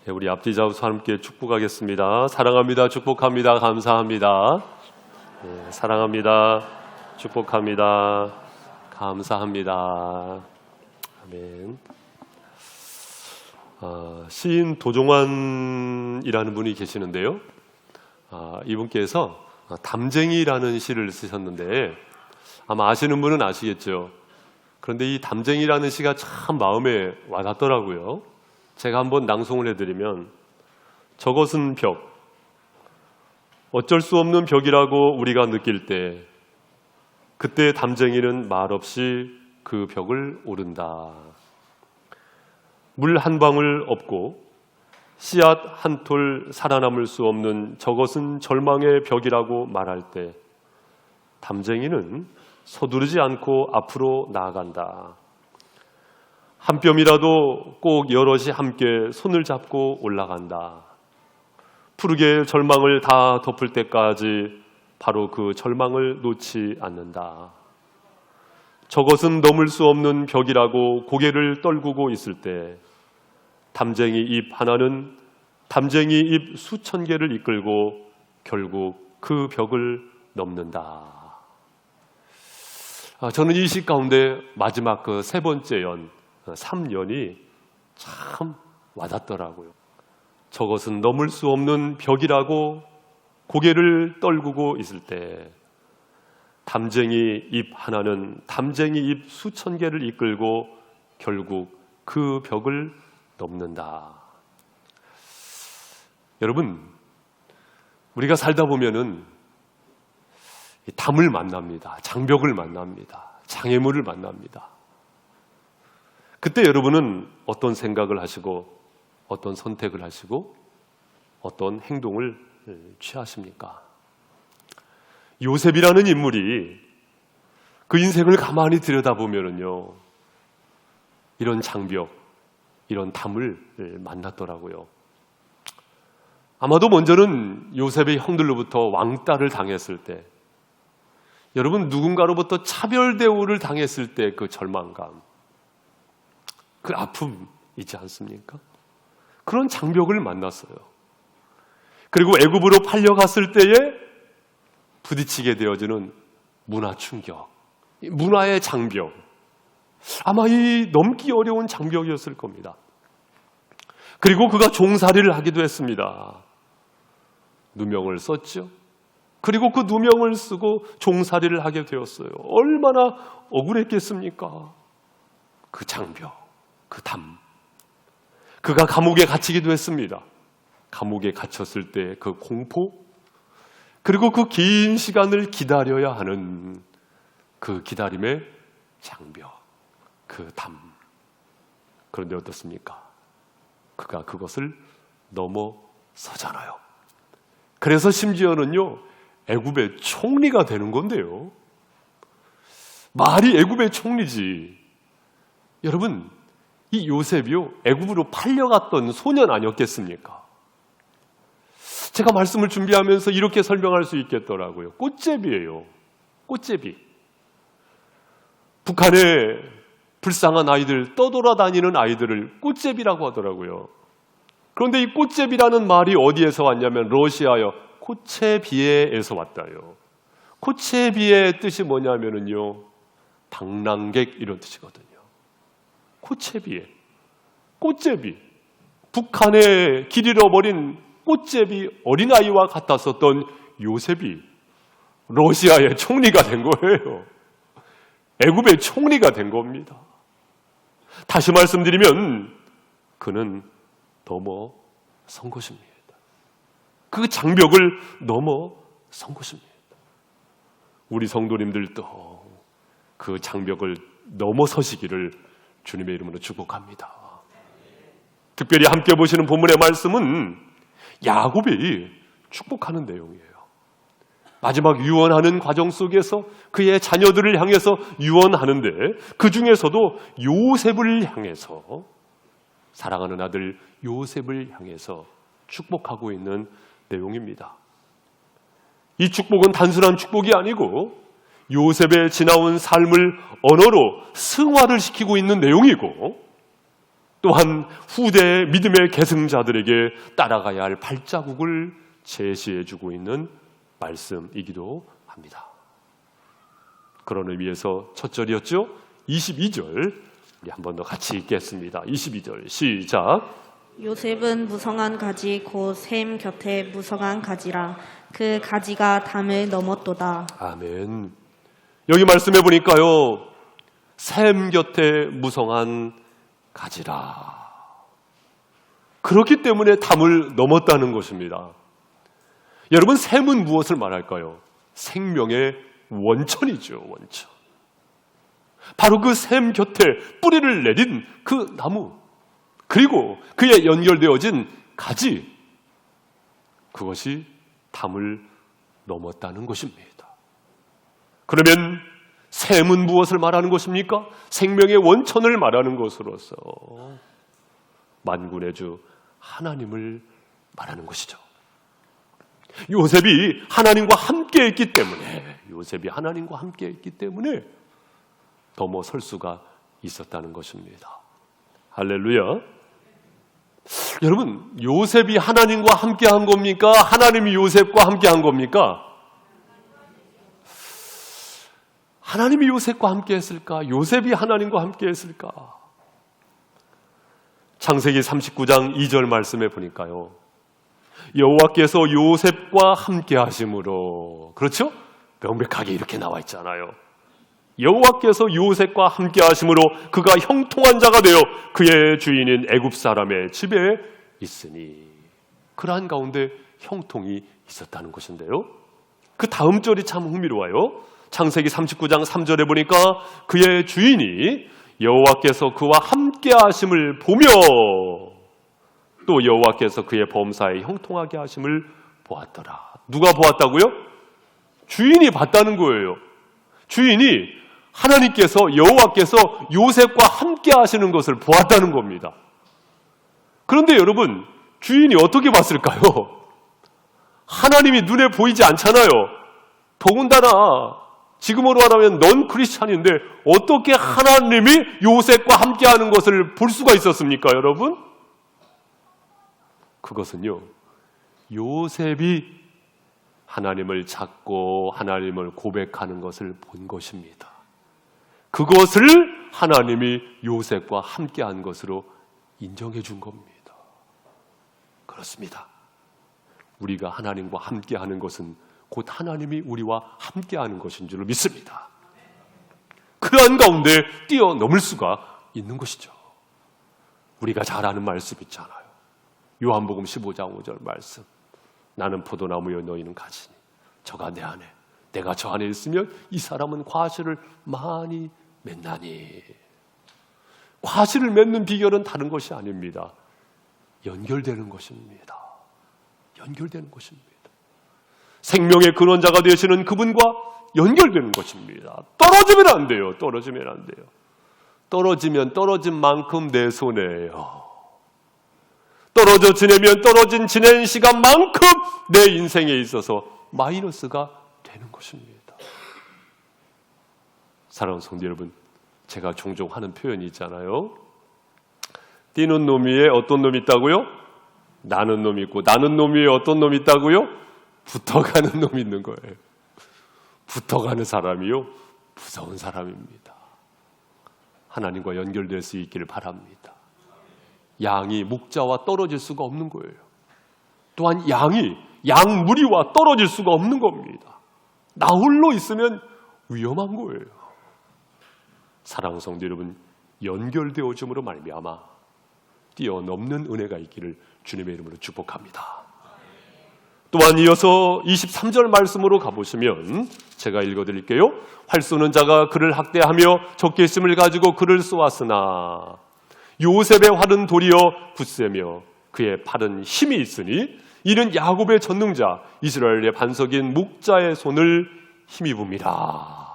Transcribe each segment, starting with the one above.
우리 앞뒤 좌우서 함께 축복하겠습니다. 사랑합니다. 축복합니다. 감사합니다. 사랑합니다. 축복합니다. 감사합니다. 아멘. 시인 도종환이라는 분이 계시는데요. 이분께서 담쟁이라는 시를 쓰셨는데 아마 아시는 분은 아시겠죠. 그런데 이 담쟁이라는 시가 참 마음에 와닿더라고요. 제가 한번 낭송을 해드리면, 저것은 벽, 어쩔 수 없는 벽이라고 우리가 느낄 때 그때 담쟁이는 말없이 그 벽을 오른다. 물 한 방울 없고 씨앗 한 톨 살아남을 수 없는 저것은 절망의 벽이라고 말할 때 담쟁이는 서두르지 않고 앞으로 나아간다. 한 뼘이라도 꼭 여럿이 함께 손을 잡고 올라간다. 푸르게 절망을 다 덮을 때까지 바로 그 절망을 놓지 않는다. 저것은 넘을 수 없는 벽이라고 고개를 떨구고 있을 때 담쟁이 잎 하나는 담쟁이 잎 수천 개를 이끌고 결국 그 벽을 넘는다. 저는 이 시 가운데 마지막 그 세 번째 연, 3년이 참 와닿더라고요. 저것은 넘을 수 없는 벽이라고 고개를 떨구고 있을 때 담쟁이 잎 하나는 담쟁이 잎 수천 개를 이끌고 결국 그 벽을 넘는다. 여러분, 우리가 살다 보면은 담을 만납니다. 장벽을 만납니다. 장애물을 만납니다. 그때 여러분은 어떤 생각을 하시고 어떤 선택을 하시고 어떤 행동을 취하십니까? 요셉이라는 인물이 그 인생을 가만히 들여다보면은요, 이런 장벽, 이런 담을 만났더라고요. 아마도 먼저는 요셉의 형들로부터 왕따를 당했을 때, 여러분 누군가로부터 차별 대우를 당했을 때 그 절망감, 그 아픔 있지 않습니까? 그런 장벽을 만났어요. 그리고 애굽으로 팔려갔을 때에 부딪히게 되어지는 문화 충격, 문화의 장벽, 아마 이 넘기 어려운 장벽이었을 겁니다. 그리고 그가 종살이를 하기도 했습니다. 누명을 썼죠. 그리고 그 누명을 쓰고 종살이를 하게 되었어요. 얼마나 억울했겠습니까? 그 장벽, 그 담. 그가 감옥에 갇히기도 했습니다. 감옥에 갇혔을 때 그 공포, 그리고 그 긴 시간을 기다려야 하는 그 기다림의 장벽, 그 담. 그런데 어떻습니까? 그가 그것을 넘어서잖아요. 그래서 심지어는요, 애굽의 총리가 되는 건데요. 말이 애굽의 총리지. 여러분, 이 요셉이요, 애굽으로 팔려갔던 소년 아니었겠습니까? 제가 말씀을 준비하면서 이렇게 설명할 수 있겠더라고요. 꽃제비예요. 꽃제비. 북한에 불쌍한 아이들, 떠돌아다니는 아이들을 꽃제비라고 하더라고요. 그런데 이 꽃제비라는 말이 어디에서 왔냐면 러시아요, 코체비에에서 왔다요. 코체비의 뜻이 뭐냐면은요, 방랑객 이런 뜻이거든요. 코체비에, 꽃제비, 북한에 길 잃어버린 꽃제비 어린아이와 같았었던 요셉이 러시아의 총리가 된 거예요. 애굽의 총리가 된 겁니다. 다시 말씀드리면 그는 넘어선 것입니다. 그 장벽을 넘어선 것입니다. 우리 성도님들도 그 장벽을 넘어서시기를 주님의 이름으로 축복합니다. 특별히 함께 보시는 본문의 말씀은 야곱이 축복하는 내용이에요. 마지막 유언하는 과정 속에서 그의 자녀들을 향해서 유언하는데, 그 중에서도 요셉을 향해서, 사랑하는 아들 요셉을 향해서 축복하고 있는 내용입니다. 이 축복은 단순한 축복이 아니고 요셉의 지나온 삶을 언어로 승화를 시키고 있는 내용이고, 또한 후대 믿음의 계승자들에게 따라가야 할 발자국을 제시해주고 있는 말씀이기도 합니다. 그런 의미에서 첫 절이었죠. 22절 우리 한 번 더 같이 읽겠습니다. 22절 시작. 요셉은 무성한 가지 곧 셈 곁에 무성한 가지라. 그 가지가 담을 넘었도다. 아멘. 여기 말씀해 보니까요, 셈 곁에 무성한 가지라. 그렇기 때문에 담을 넘었다는 것입니다. 여러분, 셈은 무엇을 말할까요? 생명의 원천이죠, 원천. 바로 그 셈 곁에 뿌리를 내린 그 나무, 그리고 그에 연결되어진 가지, 그것이 담을 넘었다는 것입니다. 그러면 셈은 무엇을 말하는 것입니까? 생명의 원천을 말하는 것으로서 만군의 주 하나님을 말하는 것이죠. 요셉이 하나님과 함께 했기 때문에 넘어설 수가 있었다는 것입니다. 할렐루야. 여러분, 요셉이 하나님과 함께 한 겁니까? 하나님이 요셉과 함께 한 겁니까? 하나님이 요셉과 함께 했을까? 요셉이 하나님과 함께 했을까? 창세기 39장 2절 말씀에 보니까요, 여호와께서 요셉과 함께 하심으로, 그렇죠? 명백하게 이렇게 나와 있잖아요. 여호와께서 요셉과 함께 하심으로 그가 형통한 자가 되어 그의 주인인 애굽 사람의 집에 있으니, 그러한 가운데 형통이 있었다는 것인데요. 그 다음 절이 참 흥미로워요. 창세기 39장 3절에 보니까 그의 주인이 여호와께서 그와 함께 하심을 보며 또 여호와께서 그의 범사에 형통하게 하심을 보았더라. 누가 보았다고요? 주인이 봤다는 거예요. 주인이 하나님께서, 여호와께서 요셉과 함께 하시는 것을 보았다는 겁니다. 그런데 여러분, 주인이 어떻게 봤을까요? 하나님이 눈에 보이지 않잖아요. 더군다나 지금으로 말하면 넌 크리스찬인데 어떻게 하나님이 요셉과 함께 하는 것을 볼 수가 있었습니까, 여러분? 그것은요, 요셉이 하나님을 찾고 하나님을 고백하는 것을 본 것입니다. 그것을 하나님이 요셉과 함께한 것으로 인정해 준 겁니다. 그렇습니다. 우리가 하나님과 함께하는 것은 곧 하나님이 우리와 함께하는 것인 줄 믿습니다. 그러한 가운데 뛰어넘을 수가 있는 것이죠. 우리가 잘 아는 말씀 있잖아요. 요한복음 15장 5절 말씀. 나는 포도나무여 너희는 가지니 저가 내 안에 내가 저 안에 있으면 이 사람은 과실을 많이 맺나니. 과실을 맺는 비결은 다른 것이 아닙니다. 연결되는 것입니다. 연결되는 것입니다. 생명의 근원자가 되시는 그분과 연결되는 것입니다. 떨어지면 안 돼요. 떨어지면 안 돼요. 떨어지면 떨어진 만큼 내 손해예요. 떨어져 지내면 떨어진 지낸 시간만큼 내 인생에 있어서 마이너스가 되는 것입니다. 사랑하는 성도 여러분, 제가 종종 하는 표현이 있잖아요. 뛰는 놈 위에 어떤 놈이 있다고요? 나는 놈이 있고, 나는 놈 위에 어떤 놈이 있다고요? 붙어가는 놈이 있는 거예요. 붙어가는 사람이요, 무서운 사람입니다. 하나님과 연결될 수 있기를 바랍니다. 양이 목자와 떨어질 수가 없는 거예요. 또한 양이 양무리와 떨어질 수가 없는 겁니다. 나 홀로 있으면 위험한 거예요. 사랑하는 성도 여러분, 연결되어짐으로 말미암아 뛰어넘는 은혜가 있기를 주님의 이름으로 축복합니다. 또한 이어서 23절 말씀으로 가보시면 제가 읽어드릴게요. 활 쏘는 자가 그를 학대하며 적게 있음을 가지고 그를 쏘았으나 요셉의 활은 도리어 굳세며 그의 팔은 힘이 있으니 이는 야곱의 전능자 이스라엘의 반석인 목자의 손을 힘입음이라.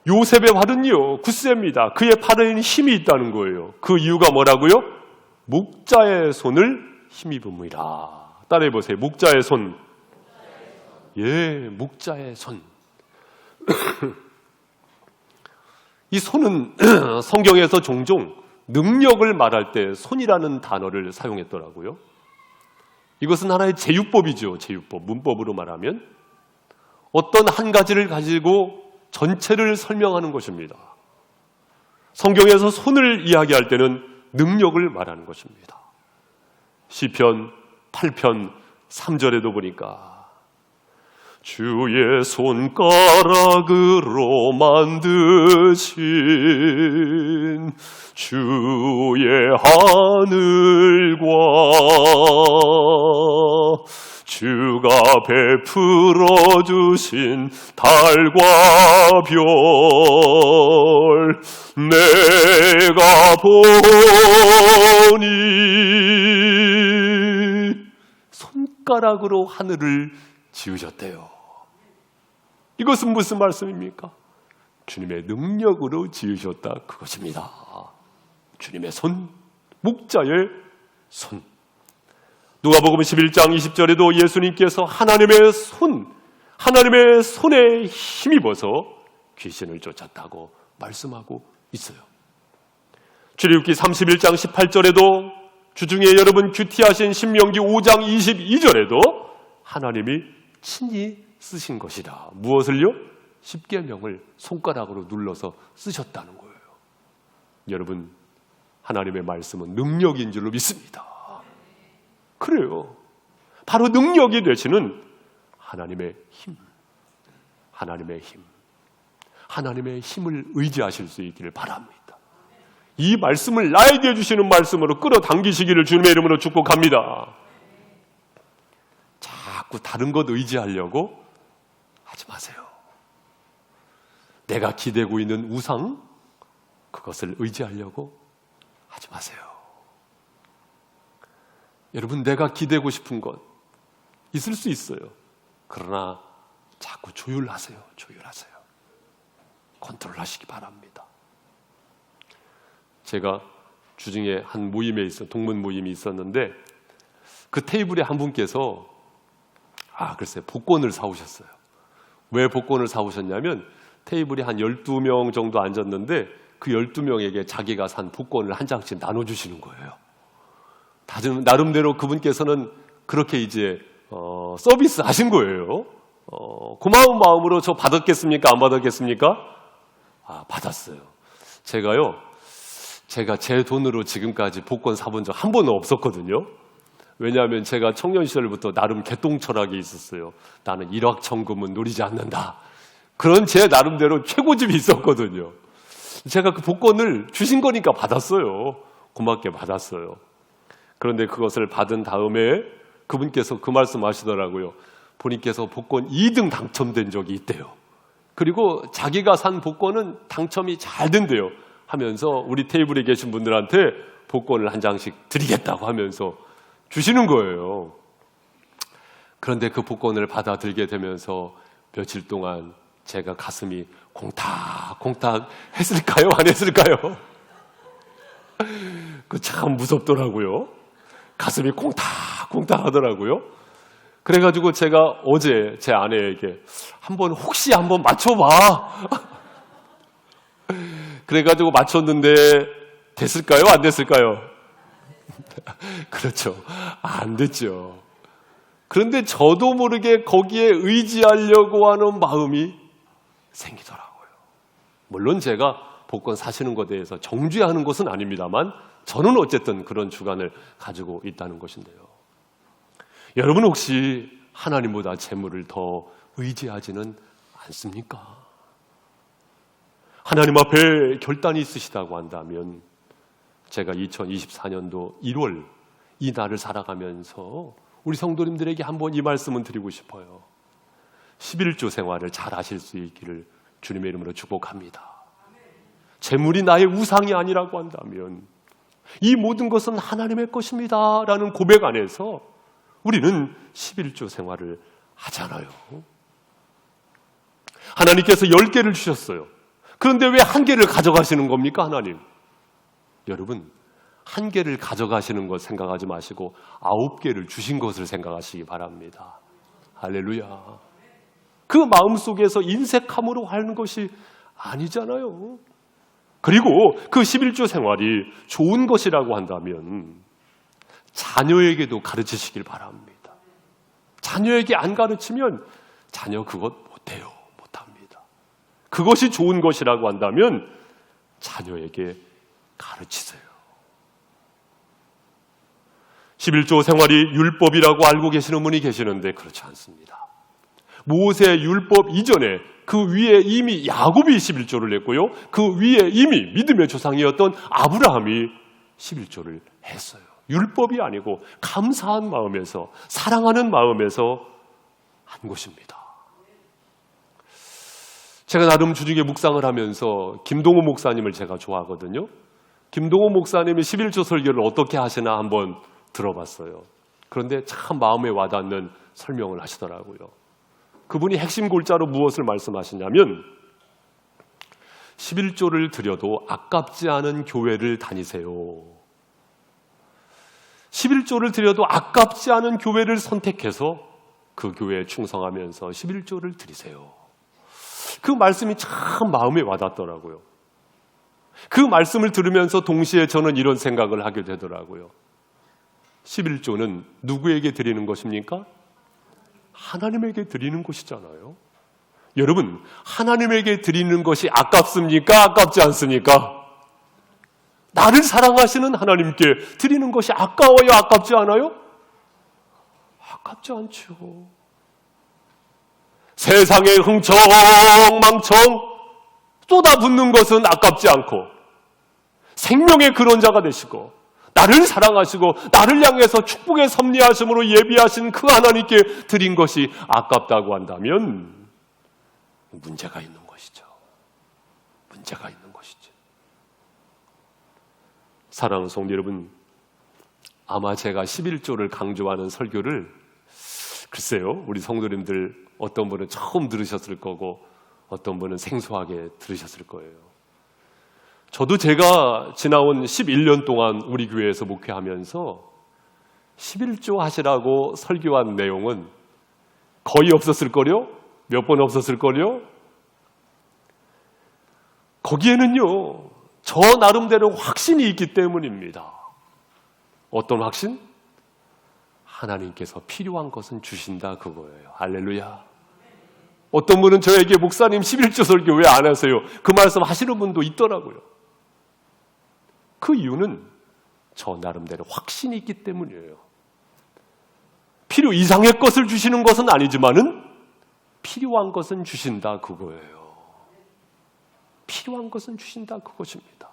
요셉의 활은요 굳셉니다. 그의 팔에는 힘이 있다는 거예요. 그 이유가 뭐라고요? 목자의 손을 힘입음이라. 따라해 보세요. 목자의 손. 예, 목자의 손. 이 손은 성경에서 종종 능력을 말할 때 손이라는 단어를 사용했더라고요. 이것은 하나의 제유법이죠. 제유법. 문법으로 말하면 어떤 한 가지를 가지고 전체를 설명하는 것입니다. 성경에서 손을 이야기할 때는 능력을 말하는 것입니다. 시편 8편 3절에도 보니까 주의 손가락으로 만드신 주의 하늘과 주가 베풀어 주신 달과 별 내가 보니 손가락으로 하늘을 지으셨대요. 이것은 무슨 말씀입니까? 주님의 능력으로 지으셨다 그것입니다. 주님의 손, 목자의 손. 누가복음 11장 20절에도 예수님께서 하나님의 손에 힘입어서 귀신을 쫓았다고 말씀하고 있어요. 출애굽기 31장 18절에도 주중에 여러분 큐티하신 신명기 5장 22절에도 하나님이 친히 쓰신 것이다. 무엇을요? 십계명을 손가락으로 눌러서 쓰셨다는 거예요. 여러분, 하나님의 말씀은 능력인 줄로 믿습니다. 그래요. 바로 능력이 되시는 하나님의 힘, 하나님의 힘을 의지하실 수 있기를 바랍니다. 이 말씀을 나에게 주시는 말씀으로 끌어당기시기를 주님의 이름으로 축복합니다. 자꾸 다른 것 의지하려고 하지 마세요. 내가 기대고 있는 우상, 그것을 의지하려고 하지 마세요. 여러분, 내가 기대고 싶은 것 있을 수 있어요. 그러나 자꾸 조율하세요. 컨트롤하시기 바랍니다. 제가 주중에 한 동문 모임이 있었는데 그 테이블에 한 분께서 글쎄 복권을 사오셨어요. 왜 복권을 사오셨냐면 테이블이 한 12명 정도 앉았는데 그 12명에게 자기가 산 복권을 한 장씩 나눠주시는 거예요. 나름대로 그분께서는 그렇게 이제 서비스 하신 거예요. 고마운 마음으로 저 받았겠습니까? 안 받았겠습니까? 받았어요. 제가 제 돈으로 지금까지 복권 사본 적 한 번은 없었거든요. 왜냐하면 제가 청년 시절부터 나름 개똥 철학이 있었어요. 나는 일확천금은 노리지 않는다. 그런 제 나름대로 최고집이 있었거든요. 제가 그 복권을 주신 거니까 받았어요. 고맙게 받았어요. 그런데 그것을 받은 다음에 그분께서 그 말씀 하시더라고요. 본인께서 복권 2등 당첨된 적이 있대요. 그리고 자기가 산 복권은 당첨이 잘 된대요. 하면서 우리 테이블에 계신 분들한테 복권을 한 장씩 드리겠다고 하면서 주시는 거예요. 그런데 그 복권을 받아들게 되면서 며칠 동안 제가 가슴이 콩닥콩닥 했을까요? 안 했을까요? 그 참 무섭더라고요. 가슴이 콩닥콩닥 하더라고요. 그래가지고 제가 어제 제 아내에게 혹시 한번 맞춰봐. 그래가지고 맞췄는데 됐을까요? 안 됐을까요? 그렇죠. 안 됐죠. 그런데 저도 모르게 거기에 의지하려고 하는 마음이 생기더라고요. 물론 제가 복권 사시는 것에 대해서 정죄하는 것은 아닙니다만 저는 어쨌든 그런 주관을 가지고 있다는 것인데요. 여러분 혹시 하나님보다 재물을 더 의지하지는 않습니까? 하나님 앞에 결단이 있으시다고 한다면 제가 2024년도 1월 이 날을 살아가면서 우리 성도님들에게 한번 이 말씀을 드리고 싶어요. 11조 생활을 잘 하실 수 있기를 주님의 이름으로 축복합니다. 재물이 나의 우상이 아니라고 한다면 이 모든 것은 하나님의 것입니다 라는 고백 안에서 우리는 11조 생활을 하잖아요. 하나님께서 10개를 주셨어요. 그런데 왜 1개를 가져가시는 겁니까, 하나님? 여러분, 1개를 가져가시는 것 생각하지 마시고 9개를 주신 것을 생각하시기 바랍니다. 할렐루야. 그 마음속에서 인색함으로 하는 것이 아니잖아요. 그리고 그 11조 생활이 좋은 것이라고 한다면 자녀에게도 가르치시길 바랍니다. 자녀에게 안 가르치면 자녀 그것 못해요. 못합니다. 그것이 좋은 것이라고 한다면 자녀에게 가르치세요. 11조 생활이 율법이라고 알고 계시는 분이 계시는데 그렇지 않습니다. 모세 율법 이전에 그 위에 이미 야곱이 11조를 냈고요. 그 위에 이미 믿음의 조상이었던 아브라함이 11조를 했어요. 율법이 아니고 감사한 마음에서, 사랑하는 마음에서 한 것입니다. 제가 나름 주중에 묵상을 하면서 김동호 목사님을 제가 좋아하거든요. 김동호 목사님이 11조 설교를 어떻게 하시나 한번 들어봤어요. 그런데 참 마음에 와닿는 설명을 하시더라고요. 그분이 핵심 골자로 무엇을 말씀하시냐면 11조를 드려도 아깝지 않은 교회를 다니세요. 11조를 드려도 아깝지 않은 교회를 선택해서 그 교회에 충성하면서 11조를 드리세요. 그 말씀이 참 마음에 와닿더라고요. 그 말씀을 들으면서 동시에 저는 이런 생각을 하게 되더라고요. 11조는 누구에게 드리는 것입니까? 하나님에게 드리는 것이잖아요. 여러분, 하나님에게 드리는 것이 아깝습니까? 아깝지 않습니까? 나를 사랑하시는 하나님께 드리는 것이 아까워요? 아깝지 않아요? 아깝지 않죠. 세상에 흥청망청 쏟아붓는 것은 아깝지 않고 생명의 근원자가 되시고 나를 사랑하시고 나를 향해서 축복의 섭리하심으로 예비하신 그 하나님께 드린 것이 아깝다고 한다면 문제가 있는 것이죠. 문제가 있는 것이죠. 사랑하는 성도 여러분, 아마 제가 11조를 강조하는 설교를 글쎄요, 우리 성도님들 어떤 분은 처음 들으셨을 거고 어떤 분은 생소하게 들으셨을 거예요. 저도 제가 지나온 11년 동안 우리 교회에서 목회하면서 11조 하시라고 설교한 내용은 거의 없었을걸요? 몇 번 없었을걸요? 거기에는요, 저 나름대로 확신이 있기 때문입니다. 어떤 확신? 하나님께서 필요한 것은 주신다 그거예요. 할렐루야. 어떤 분은 저에게 목사님 11조 설교 왜 안 하세요? 그 말씀 하시는 분도 있더라고요. 그 이유는 저 나름대로 확신이 있기 때문이에요. 필요 이상의 것을 주시는 것은 아니지만은 필요한 것은 주신다 그거예요. 필요한 것은 주신다 그것입니다.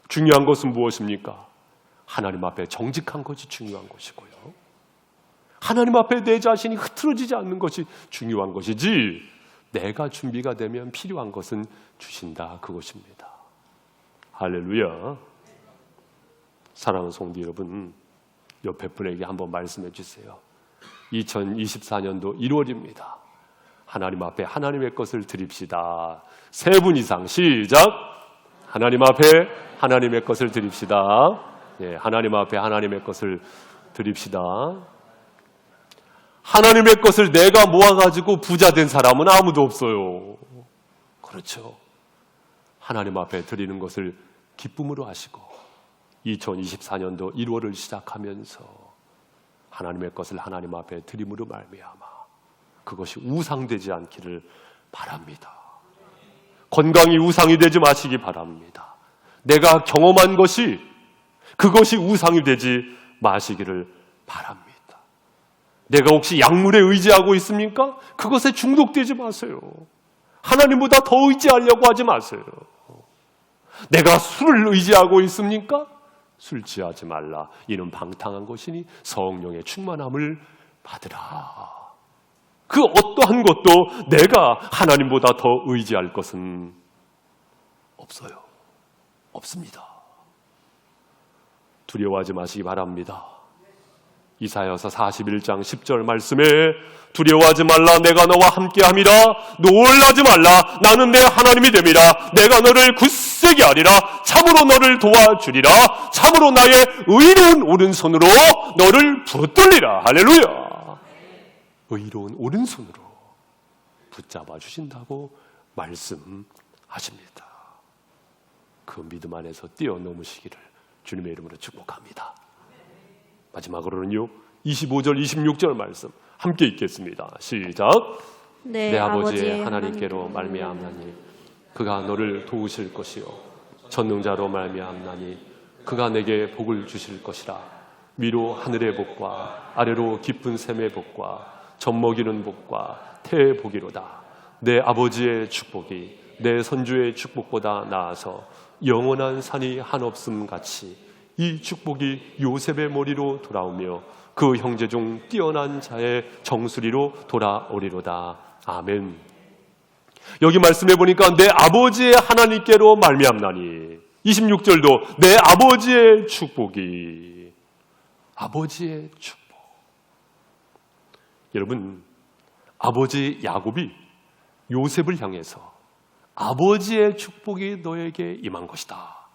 중요한 것은 무엇입니까? 하나님 앞에 정직한 것이 중요한 것이고요. 하나님 앞에 내 자신이 흐트러지지 않는 것이 중요한 것이지 내가 준비가 되면 필요한 것은 주신다 그것입니다. 할렐루야. 사랑하는 성도 여러분, 옆에 분에게 한번 말씀해 주세요. 2024년도 1월입니다. 하나님 앞에 하나님의 것을 드립시다. 3분 이상 시작. 하나님 앞에 하나님의 것을 드립시다. 예, 하나님 앞에 하나님의 것을 드립시다. 하나님의 것을 내가 모아가지고 부자 된 사람은 아무도 없어요. 그렇죠. 하나님 앞에 드리는 것을 기쁨으로 하시고 2024년도 1월을 시작하면서 하나님의 것을 하나님 앞에 드림으로 말미암아 그것이 우상되지 않기를 바랍니다. 건강이 우상이 되지 마시기 바랍니다. 내가 경험한 것이 그것이 우상이 되지 마시기를 바랍니다. 내가 혹시 약물에 의지하고 있습니까? 그것에 중독되지 마세요. 하나님보다 더 의지하려고 하지 마세요. 내가 술을 의지하고 있습니까? 술 취하지 말라. 이는 방탕한 것이니 성령의 충만함을 받으라. 그 어떠한 것도 내가 하나님보다 더 의지할 것은 없어요. 없습니다. 두려워하지 마시기 바랍니다. 이사야서 41장 10절 말씀에 두려워하지 말라 내가 너와 함께함이라 놀라지 말라 나는 내 하나님이 됨이라 내가 너를 굳세게 하리라 참으로 너를 도와주리라 참으로 나의 의로운 오른손으로 너를 붙들리라. 할렐루야. 의로운 오른손으로 붙잡아 주신다고 말씀하십니다. 그 믿음 안에서 뛰어넘으시기를 주님의 이름으로 축복합니다. 마지막으로는요, 25절 26절 말씀 함께 읽겠습니다. 시작. 내 아버지의 하나님께로 말미암나니 그가 너를 도우실 것이요 전능자로 말미암나니 그가 내게 복을 주실 것이라. 위로 하늘의 복과 아래로 깊은 샘의 복과 젖먹이는 복과 태의 복이로다. 내 아버지의 축복이 내 선주의 축복보다 나아서 영원한 산이 한없음 같이 이 축복이 요셉의 머리로 돌아오며 그 형제 중 뛰어난 자의 정수리로 돌아오리로다. 아멘. 여기 말씀해 보니까 내 아버지의 하나님께로 말미암나니 26절도 내 아버지의 축복이, 아버지의 축복. 여러분, 아버지 야곱이 요셉을 향해서 아버지의 축복이 너에게 임한 것이다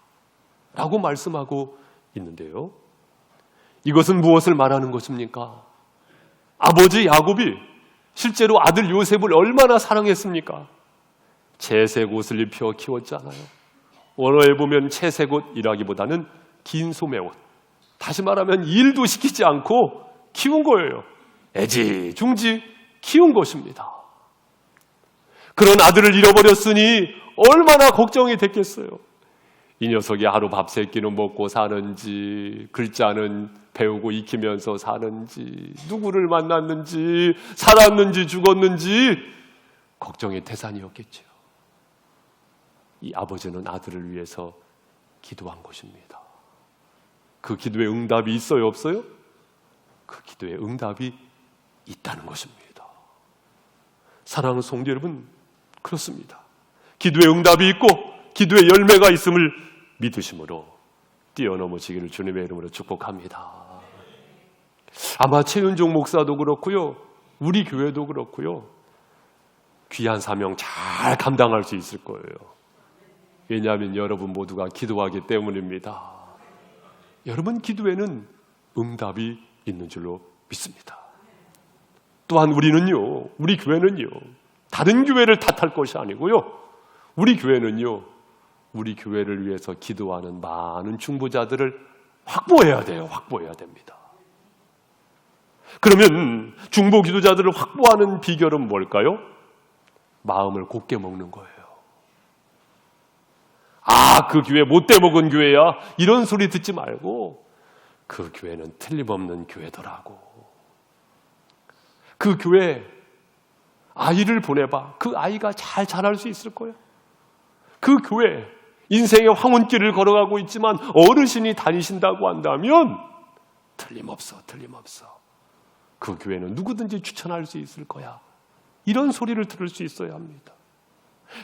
라고 말씀하고 있는데요, 이것은 무엇을 말하는 것입니까? 아버지 야곱이 실제로 아들 요셉을 얼마나 사랑했습니까? 채색 옷을 입혀 키웠잖아요. 원어에 보면 채색 옷이라기보다는 긴 소매 옷, 다시 말하면 일도 시키지 않고 키운 거예요. 애지중지 키운 것입니다. 그런 아들을 잃어버렸으니 얼마나 걱정이 됐겠어요. 이 녀석이 하루 밥 세 끼는 먹고 사는지, 글자는 배우고 익히면서 사는지, 누구를 만났는지, 살았는지 죽었는지 걱정의 태산이었겠죠. 이 아버지는 아들을 위해서 기도한 것입니다. 그 기도에 응답이 있어요, 없어요? 그 기도에 응답이 있다는 것입니다. 사랑하는 성도 여러분, 그렇습니다. 기도에 응답이 있고 기도에 열매가 있음을 믿으심으로 뛰어넘으시기를 주님의 이름으로 축복합니다. 아마 최윤종 목사도 그렇고요, 우리 교회도 그렇고요, 귀한 사명 잘 감당할 수 있을 거예요. 왜냐하면 여러분 모두가 기도하기 때문입니다. 여러분 기도에는 응답이 있는 줄로 믿습니다. 또한 우리는요, 우리 교회는요, 다른 교회를 탓할 것이 아니고요, 우리 교회는요, 우리 교회를 위해서 기도하는 많은 중보자들을 확보해야 돼요. 확보해야 됩니다. 그러면 중보 기도자들을 확보하는 비결은 뭘까요? 마음을 곱게 먹는 거예요. 아, 그 교회 못돼 먹은 교회야, 이런 소리 듣지 말고 그 교회는 틀림없는 교회더라고. 그 교회 아이를 보내봐. 그 아이가 잘 자랄 수 있을 거야. 그 교회 인생의 황혼길을 걸어가고 있지만 어르신이 다니신다고 한다면 틀림없어. 그 교회는 누구든지 추천할 수 있을 거야. 이런 소리를 들을 수 있어야 합니다.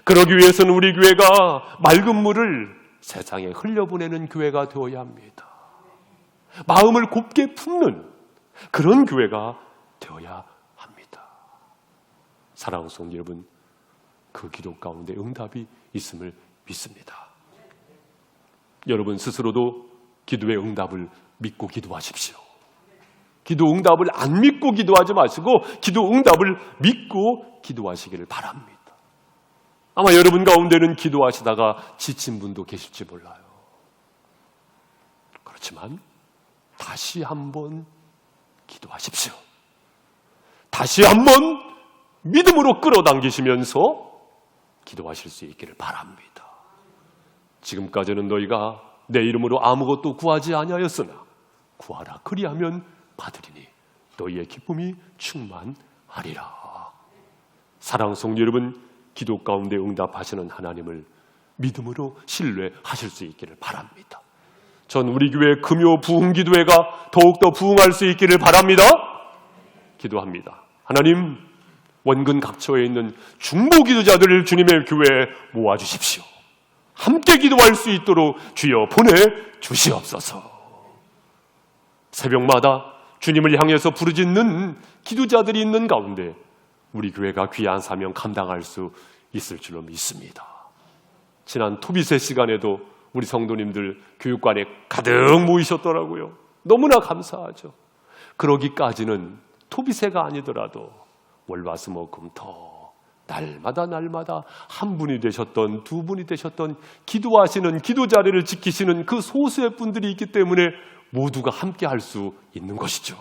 그러기 위해서는 우리 교회가 맑은 물을 세상에 흘려보내는 교회가 되어야 합니다. 마음을 곱게 품는 그런 교회가 되어야 합니다. 사랑하는 성도 여러분, 그 기도 가운데 응답이 있음을 믿습니다. 여러분 스스로도 기도의 응답을 믿고 기도하십시오. 기도 응답을 안 믿고 기도하지 마시고 기도 응답을 믿고 기도하시기를 바랍니다. 아마 여러분 가운데는 기도하시다가 지친 분도 계실지 몰라요. 그렇지만 다시 한번 기도하십시오. 다시 한번 믿음으로 끌어당기시면서 기도하실 수 있기를 바랍니다. 지금까지는 너희가 내 이름으로 아무것도 구하지 아니하였으나 구하라 그리하면 받으리니 너희의 기쁨이 충만하리라. 사랑하는 성도 여러분, 기도 가운데 응답하시는 하나님을 믿음으로 신뢰하실 수 있기를 바랍니다. 전 우리 교회 금요 부흥 기도회가 더욱더 부흥할 수 있기를 바랍니다. 기도합니다. 하나님, 원근 각처에 있는 중보 기도자들을 주님의 교회에 모아주십시오. 함께 기도할 수 있도록 주여 보내주시옵소서. 새벽마다 주님을 향해서 부르짖는 기도자들이 있는 가운데 우리 교회가 귀한 사명 감당할 수 있을 줄로 믿습니다. 지난 토비세 시간에도 우리 성도님들 교육관에 가득 모이셨더라고요. 너무나 감사하죠. 그러기까지는 토비세가 아니더라도 월화수목금 더 날마다 한 분이 되셨던 두 분이 되셨던 기도하시는 기도 자리를 지키시는 그 소수의 분들이 있기 때문에 모두가 함께 할 수 있는 것이죠.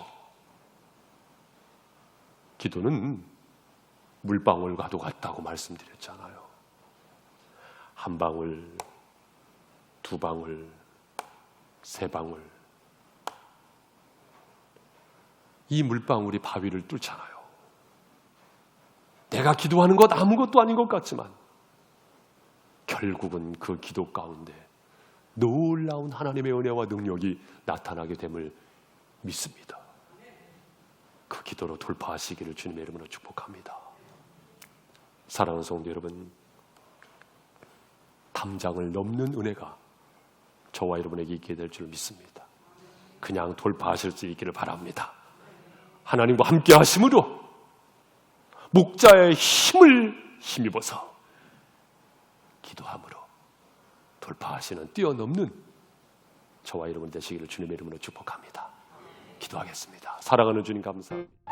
기도는 물방울과도 같다고 말씀드렸잖아요. 한 방울, 두 방울, 세 방울. 이 물방울이 바위를 뚫잖아요. 내가 기도하는 것 아무것도 아닌 것 같지만 결국은 그 기도 가운데 놀라운 하나님의 은혜와 능력이 나타나게 됨을 믿습니다. 그 기도로 돌파하시기를 주님의 이름으로 축복합니다. 사랑하는 성도 여러분, 담장을 넘는 은혜가 저와 여러분에게 있게 될 줄 믿습니다. 그냥 돌파하실 수 있기를 바랍니다. 하나님과 함께 하심으로 목자의 힘을 힘입어서 기도함으로 돌파하시는 뛰어넘는 저와 여러분 되시기를 주님의 이름으로 축복합니다. 기도하겠습니다. 사랑하는 주님 감사합니다.